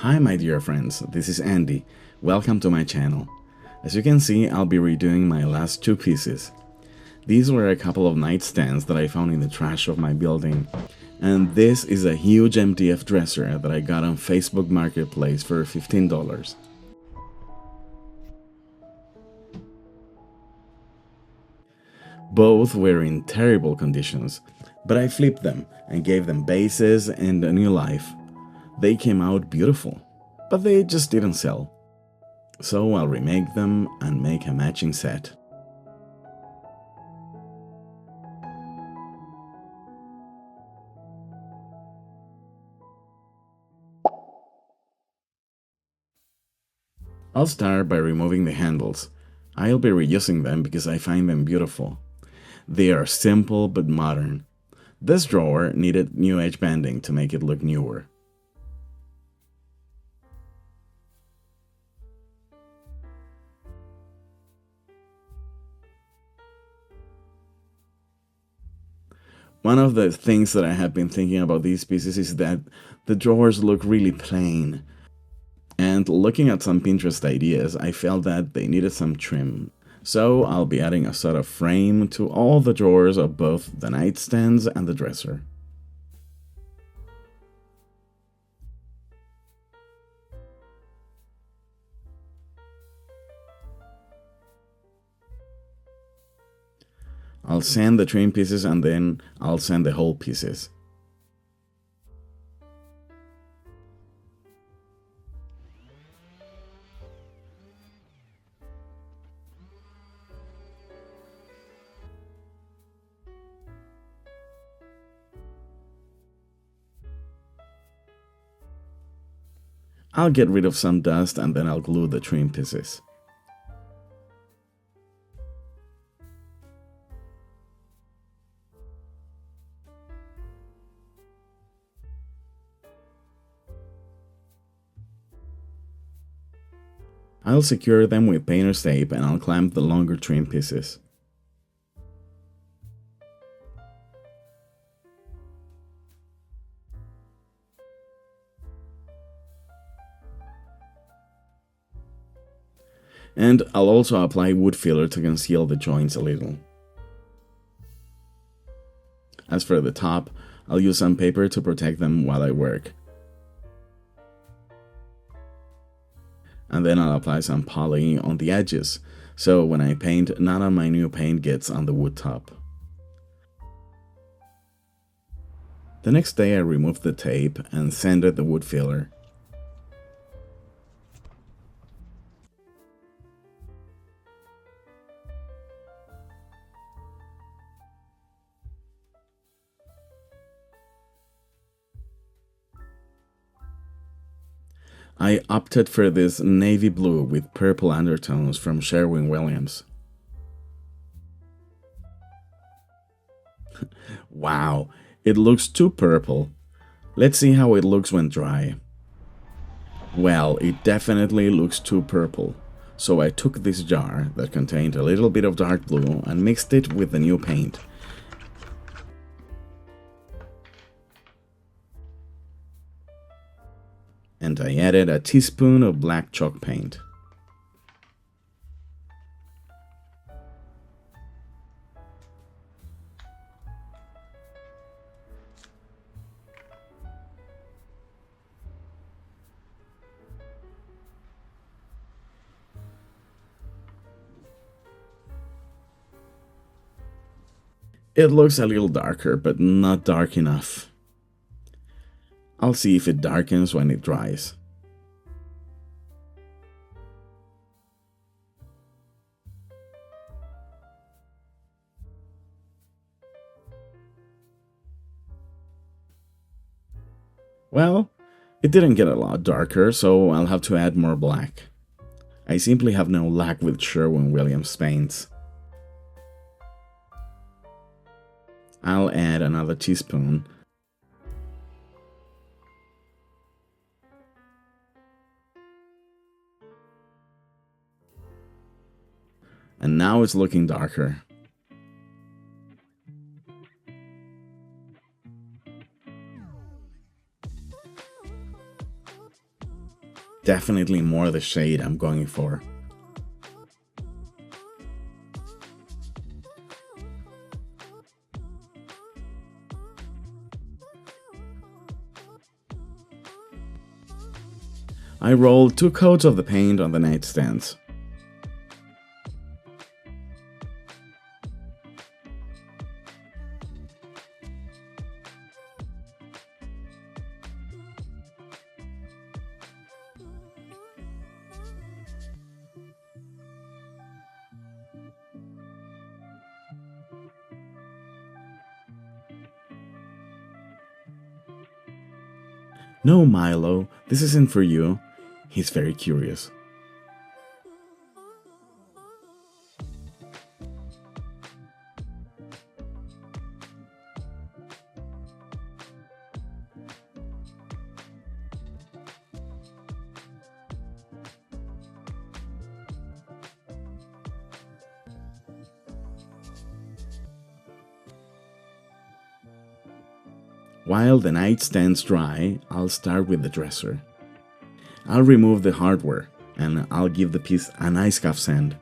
Hi my dear friends, this is Andy. Welcome to my channel. As you can see, I'll be redoing my last two pieces. These were a couple of nightstands that I found in the trash of my building. And this is a huge MDF dresser that I got on Facebook Marketplace for $15. Both were in terrible conditions, but I flipped them and gave them bases and a new life. They came out beautiful, but they just didn't sell. So I'll remake them and make a matching set. I'll start by removing the handles. I'll be reusing them because I find them beautiful. They are simple but modern. This drawer needed new edge banding to make it look newer. One of the things that I have been thinking about these pieces is that the drawers look really plain. And looking at some Pinterest ideas, I felt that they needed some trim. So I'll be adding a sort of frame to all the drawers of both the nightstands and the dresser. I'll sand the trim pieces and then I'll sand the whole pieces. I'll get rid of some dust and then I'll glue the trim pieces. I'll secure them with painter's tape and I'll clamp the longer trim pieces. And I'll also apply wood filler to conceal the joints a little. As for the top, I'll use some paper to protect them while I work. And then I'll apply some poly on the edges, so when I paint, none of my new paint gets on the wood top. The next day I removed the tape and sanded the wood filler. I opted for this navy blue with purple undertones from Sherwin-Williams. Wow, it looks too purple. Let's see how it looks when dry. Well, it definitely looks too purple. So I took this jar that contained a little bit of dark blue and mixed it with the new paint. And I added a teaspoon of black chalk paint. It looks a little darker, but not dark enough. I'll see if it darkens when it dries. Well, it didn't get a lot darker, so I'll have to add more black. I simply have no luck with Sherwin-Williams paints. I'll add another teaspoon. And now it's looking darker. Definitely more the shade I'm going for. I rolled 2 coats of the paint on the nightstands. No, Milo, this isn't for you. He's very curious. While the nightstands dry, I'll start with the dresser. I'll remove the hardware and I'll give the piece a nice scuff sand.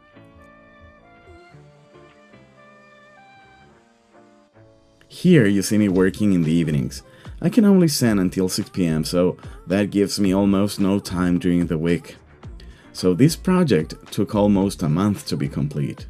Here you see me working in the evenings. I can only sand until 6 p.m, so that gives me almost no time during the week. So this project took almost a month to be complete.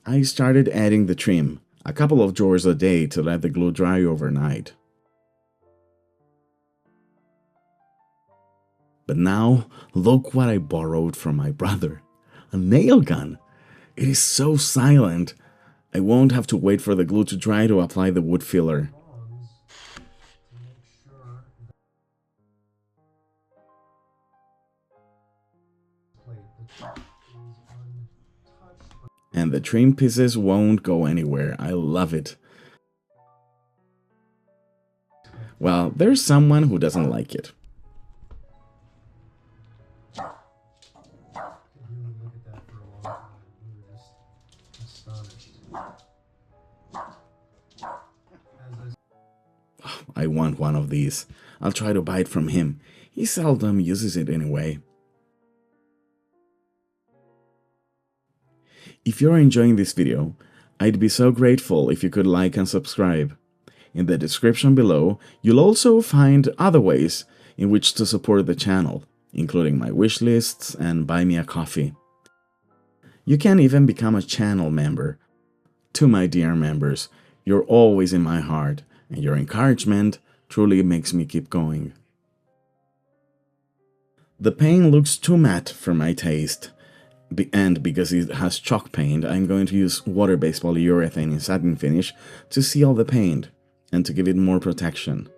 I started adding the trim, a couple of drawers a day to let the glue dry overnight. But now, look what I borrowed from my brother. A nail gun! It is so silent. I won't have to wait for the glue to dry to apply the wood filler. And the trim pieces won't go anywhere. I love it. Well, there's someone who doesn't like it. I want one of these. I'll try to buy it from him. He seldom uses it anyway. If you're enjoying this video, I'd be so grateful if you could like and subscribe. In the description below, you'll also find other ways in which to support the channel, including my wish lists and buy me a coffee. You can even become a channel member. To my dear members, you're always in my heart, and your encouragement truly makes me keep going. The paint looks too matte for my taste, and because it has chalk paint, I'm going to use water-based polyurethane in satin finish to seal the paint and to give it more protection.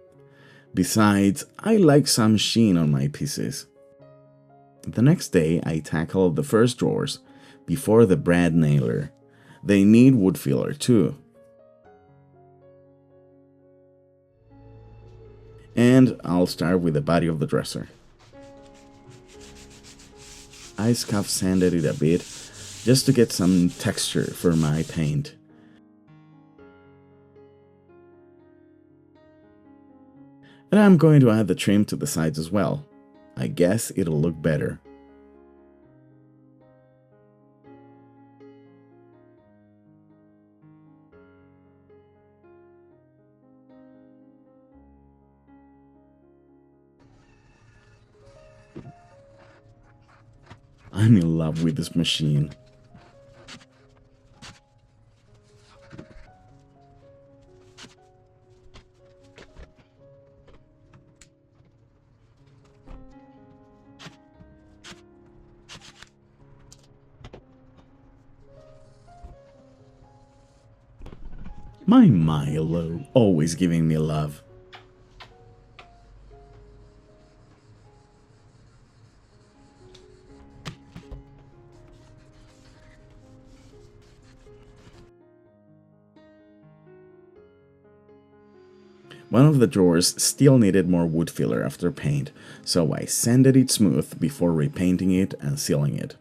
Besides, I like some sheen on my pieces. The next day, I tackled the first drawers before the brad nailer. They need wood filler too. And I'll start with the body of the dresser. I scuff sanded it a bit just to get some texture for my paint. And I'm going to add the trim to the sides as well. I guess it'll look better. I'm in love with this machine. My Milo, always giving me love. One of the drawers still needed more wood filler after paint, so I sanded it smooth before repainting it and sealing it.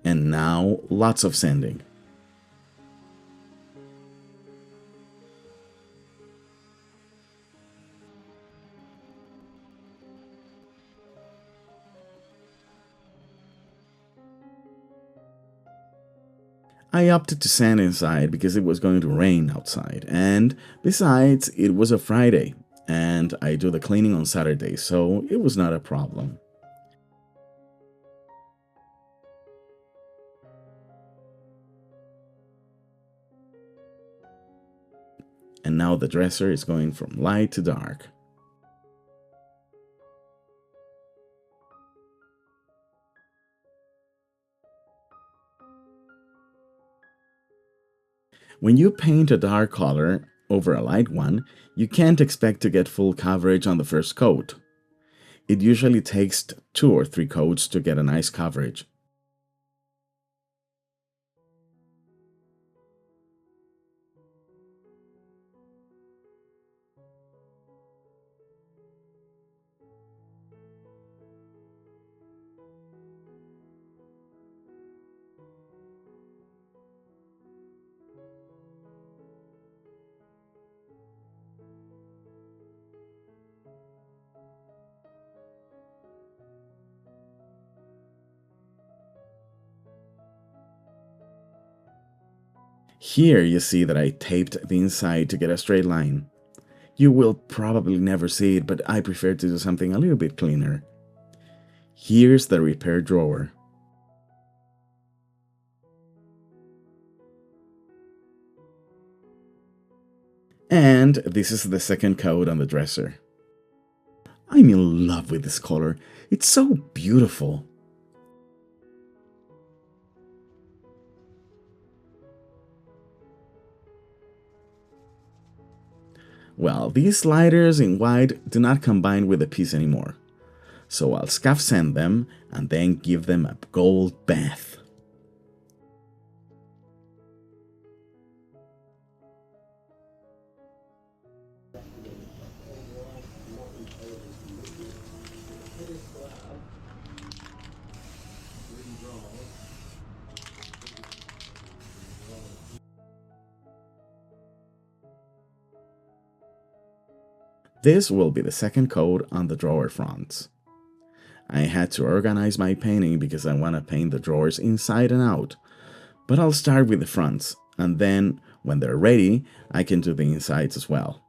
And now, lots of sanding. I opted to sand inside because it was going to rain outside, and besides, it was a Friday, and I do the cleaning on Saturday, so it was not a problem. And now the dresser is going from light to dark. When you paint a dark color over a light one, you can't expect to get full coverage on the first coat. It usually takes 2 or 3 coats to get a nice coverage. Here you see that I taped the inside to get a straight line. You will probably never see it, but I prefer to do something a little bit cleaner. Here's the repair drawer. And this is the second coat on the dresser. I'm in love with this color. It's so beautiful. Well, these sliders in white do not combine with the piece anymore, so I'll scuff sand them and then give them a gold bath. This will be the second coat on the drawer fronts. I had to organize my painting because I want to paint the drawers inside and out, but I'll start with the fronts, and then, when they're ready, I can do the insides as well.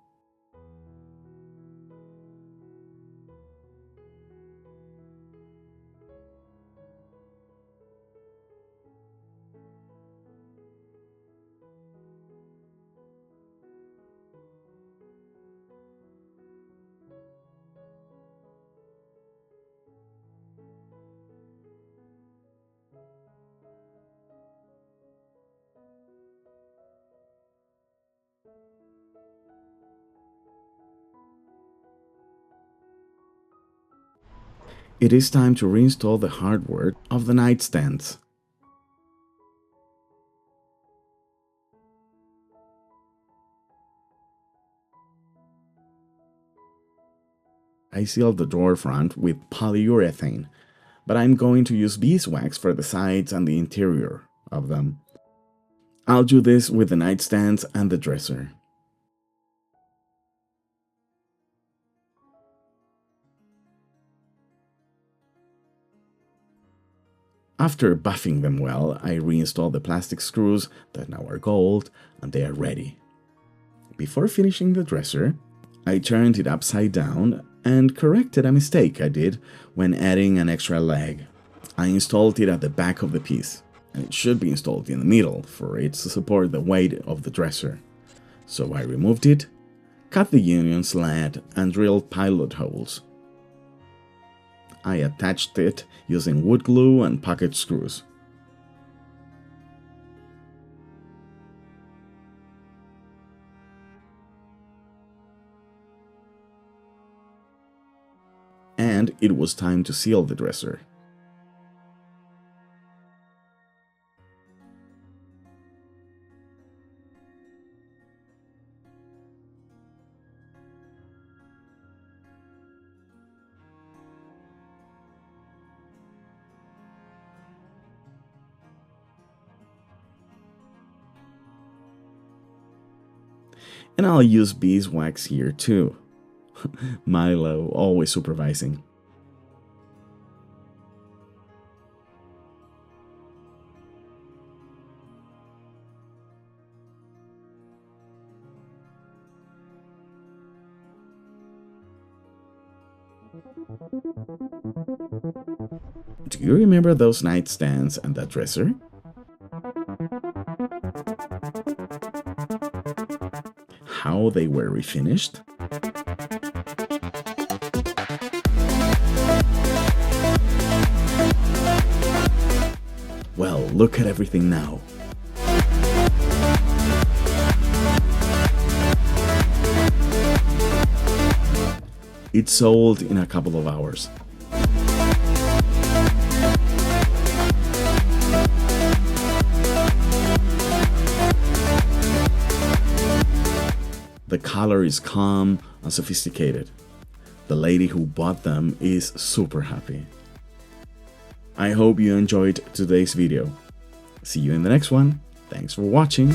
It is time to reinstall the hardware of the nightstands. I sealed the drawer front with polyurethane, but I'm going to use beeswax for the sides and the interior of them. I'll do this with the nightstands and the dresser. After buffing them well, I reinstalled the plastic screws that now are gold and they are ready. Before finishing the dresser, I turned it upside down and corrected a mistake I did when adding an extra leg. I installed it at the back of the piece, and it should be installed in the middle for it to support the weight of the dresser. So I removed it, cut the union slat, and drilled pilot holes. I attached it using wood glue and pocket screws. and it was time to seal the dresser. And I'll use beeswax here too. Milo, always supervising. Do you remember those nightstands and that dresser? How they were refinished? Well, look at everything now. It sold in a couple of hours. The color is calm and sophisticated. The lady who bought them is super happy. I hope you enjoyed today's video. See you in the next one. Thanks for watching.